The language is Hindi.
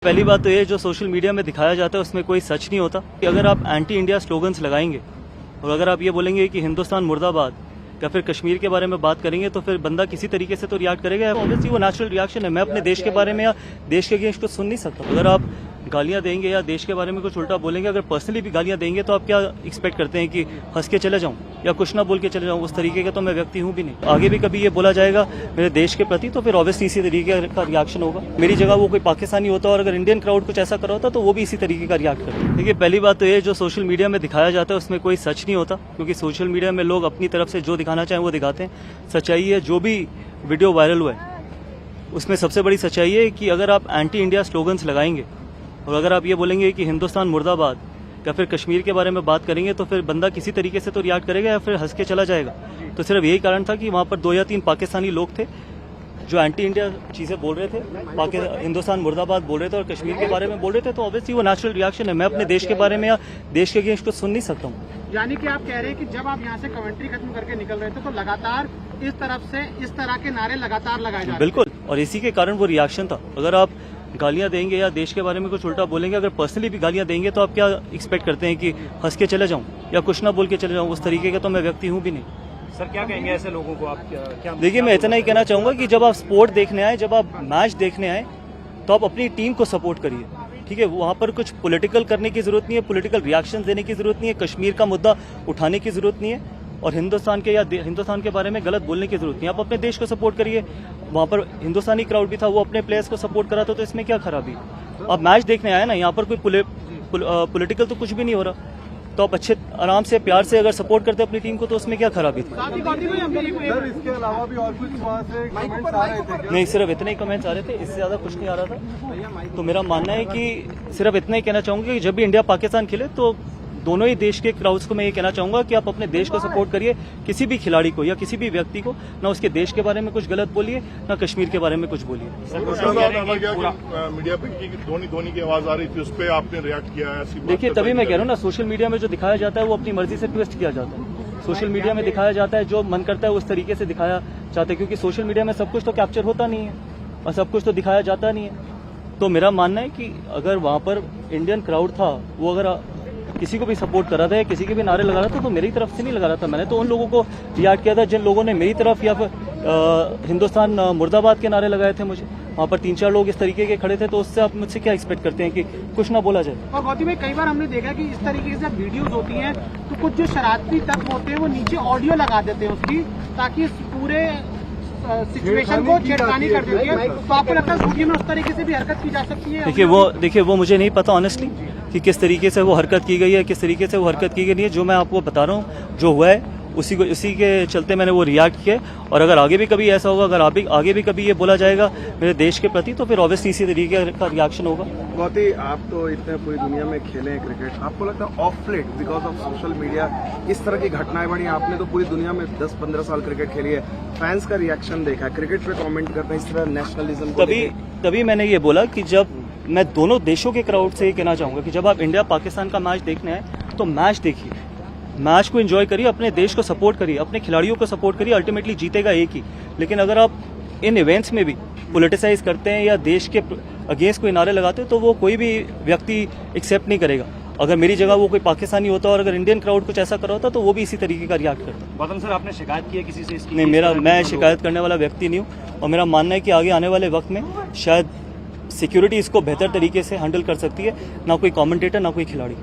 पहली बात तो ये जो सोशल मीडिया में दिखाया जाता है उसमें कोई सच नहीं होता कि अगर आप एंटी इंडिया स्लोगन्स लगाएंगे और अगर आप ये बोलेंगे कि हिंदुस्तान मुर्दाबाद या फिर कश्मीर के बारे में बात करेंगे तो फिर बंदा किसी तरीके से तो रिएक्ट करेगा। ऑब्वियसली वो नेचुरल रिएक्शन है। मैं अपने देश के बारे में या देश के अगेंस्ट कुछ सुन नहीं सकता। अगर आप गालियां देंगे या देश के बारे में कुछ उल्टा बोलेंगे, अगर पर्सनली भी गालियां देंगे तो आप क्या एक्सपेक्ट करते हैं कि हंस के चले जाऊं या कुछ ना बोल के चले जाऊं? उस तरीके का तो मैं व्यक्ति हूं भी नहीं। आगे भी कभी ये बोला जाएगा मेरे देश के प्रति तो फिर ऑब्वियसली इसी तरीके का रिएक्शन होगा। मेरी जगह वो कोई पाकिस्तानी होता और अगर इंडियन क्राउड कुछ ऐसा कर होता तो वो भी इसी तरीके का रिएक्ट करता। देखिए, पहली बात तो ये जो सोशल मीडिया में दिखाया जाता है उसमें कोई सच नहीं होता, क्योंकि सोशल मीडिया में लोग अपनी तरफ से जो दिखाना चाहें वो दिखाते हैं। सच्चाई है, जो भी वीडियो वायरल हुआ है उसमें सबसे बड़ी सच्चाई है कि अगर आप एंटी इंडिया स्लोगन्स लगाएंगे और अगर आप ये बोलेंगे कि हिंदुस्तान मुर्दाबाद या फिर कश्मीर के बारे में बात करेंगे तो फिर बंदा किसी तरीके से तो रिएक्ट करेगा या फिर हंस के चला जाएगा। तो सिर्फ यही कारण था कि वहाँ पर 2 या 3 पाकिस्तानी लोग थे जो एंटी इंडिया चीज़ें बोल रहे थे, हिंदुस्तान मुर्दाबाद बोल रहे थे और कश्मीर के बारे में बोल रहे थे। तो ऑब्वियसली वो नेचुरल रिएक्शन है। मैं अपने देश के बारे में या देश के अगेंस्ट कुछ सुन नहीं सकता हूँ। यानी कि आप कह रहे हैं कि जब आप यहाँ से कमेंट्री खत्म करके निकल रहे थे तो लगातार इस तरफ से इस तरह के नारे लगातार लगाए जा रहे थे। बिल्कुल, और इसी के कारण वो रिएक्शन था। अगर आप गालियां देंगे या देश के बारे में कुछ उल्टा बोलेंगे, अगर पर्सनली भी गालियां देंगे तो आप क्या एक्सपेक्ट करते हैं कि हंस के चले जाऊं या कुछ ना बोल के चले जाऊं? उस तरीके का तो मैं व्यक्ति हूं भी नहीं। सर, क्या कहेंगे ऐसे लोगों को आप? क्या देखिए, मैं इतना ही कहना चाहूंगा कि जब आप स्पोर्ट देखने आए, जब आप मैच देखने आए तो आप अपनी टीम को सपोर्ट करिए, ठीक है? वहां पर कुछ पॉलिटिकल करने की जरूरत नहीं है, पॉलिटिकल रिएक्शन देने की जरूरत नहीं है, कश्मीर का मुद्दा उठाने की जरूरत नहीं है और हिंदुस्तान के बारे में गलत बोलने की जरूरत नहीं है। आप अपने देश को सपोर्ट करिए। वहां पर हिंदुस्तानी क्राउड भी था, वो अपने प्लेयर्स को सपोर्ट करा था, तो इसमें क्या खराबी? आप मैच देखने आए ना, यहाँ पर कोई पॉलिटिकल तो कुछ भी नहीं हो रहा। तो आप अच्छे आराम से प्यार से अगर सपोर्ट करते अपनी टीम को तो उसमें क्या खराबी थी? इसके अलावा भी और कुछ वहाँ से कमेंट्स आ रहे थे? नहीं, सिर्फ इतने ही कमेंट्स आ रहे थे, इससे ज्यादा कुछ नहीं आ रहा था। तो मेरा मानना है कि सिर्फ इतना ही कहना चाहूंगा कि जब भी इंडिया पाकिस्तान खेले तो दोनों ही देश के क्राउड्स को मैं ये कहना चाहूंगा कि आप अपने देश को सपोर्ट करिए। किसी भी खिलाड़ी को या किसी भी व्यक्ति को ना उसके देश के बारे में कुछ गलत बोलिए, ना कश्मीर के बारे में कुछ बोलिए। मीडिया पे धोनी की आवाज आ रही थी, उस पर आपने रिएक्ट किया है? देखिए, तभी मैं कह रहा हूँ ना, सोशल मीडिया में जो दिखाया जाता है वो अपनी मर्जी से ट्विस्ट किया जाता है। सोशल मीडिया में दिखाया जाता है जो मन करता है उस तरीके से दिखाया जाता है, क्योंकि सोशल मीडिया में सब कुछ तो कैप्चर होता नहीं है और सब कुछ तो दिखाया जाता नहीं है। तो मेरा मानना है कि अगर वहां पर इंडियन क्राउड था, वो अगर किसी को भी सपोर्ट कर रहा था या किसी के भी नारे लगा रहा था तो मेरी तरफ से नहीं लगा रहा था। मैंने तो उन लोगों को रिएक्ट किया था जिन लोगों ने मेरी तरफ या फिर हिंदुस्तान मुर्दाबाद के नारे लगाए थे। मुझे वहाँ पर 3-4 लोग इस तरीके के खड़े थे, तो उससे आप मुझसे क्या एक्सपेक्ट करते हैं कि कुछ ना बोला जाए? और गौतम भाई, कई बार हमने देखा कि इस तरीके से वीडियोज होती हैं तो कुछ जो शरारती तत्व होते हैं वो नीचे ऑडियो लगा देते हैं उसकी, ताकि पूरे सिचुएशन को छेड़खानी कर देती है। तो आपको लगता है वीडियो में उस तरीके से भी हरकत की जा सकती है? देखिए वो मुझे नहीं पता ऑनेस्टली कि किस तरीके से वो हरकत की गई है, किस तरीके से वो हरकत की गई नहीं है। जो मैं आपको बता रहा हूँ जो हुआ है उसी के चलते मैंने वो रिएक्ट किया। और अगर आगे भी कभी ऐसा होगा, अगर आगे भी कभी ये बोला जाएगा मेरे देश के प्रति, तो फिर ऑब्वियसली इसी तरीके का रिएक्शन होगा। गौती, आप तो इतने पूरी दुनिया में खेले हैं क्रिकेट, आपको लगता है of late because of social media इस तरह की घटनाएं बढ़ी? आपने तो पूरी दुनिया में 10-15 साल क्रिकेट खेली है, फैंस का रिएक्शन देखा है, क्रिकेट पे कमेंट करते हैं इस तरह नेशनलिज्म को। तभी मैंने ये बोला कि जब मैं दोनों देशों के क्राउड से ये कहना चाहूंगा कि जब आप इंडिया पाकिस्तान का मैच देखने आए तो मैच देखिए, मैच को एंजॉय करिए, अपने देश को सपोर्ट करिए, अपने खिलाड़ियों को सपोर्ट करिए। अल्टीमेटली जीतेगा एक ही। लेकिन अगर आप इन इवेंट्स में भी पॉलिटिसाइज करते हैं या देश के अगेंस्ट कोई नारे लगाते हैं तो वो कोई भी व्यक्ति एक्सेप्ट नहीं करेगा। अगर मेरी जगह वो कोई पाकिस्तानी होता और अगर इंडियन क्राउड कुछ ऐसा कर रहा होता तो वो भी इसी तरीके का रिएक्ट करता। गौतम सर, आपने शिकायत की है किसी से इसकी? नहीं, मैं शिकायत करने वाला व्यक्ति नहीं हूँ और मेरा मानना है कि आगे आने वाले वक्त में शायद सिक्योरिटी इसको बेहतर तरीके से हैंडल कर सकती है, ना कोई कमेंटेटर ना कोई खिलाड़ी।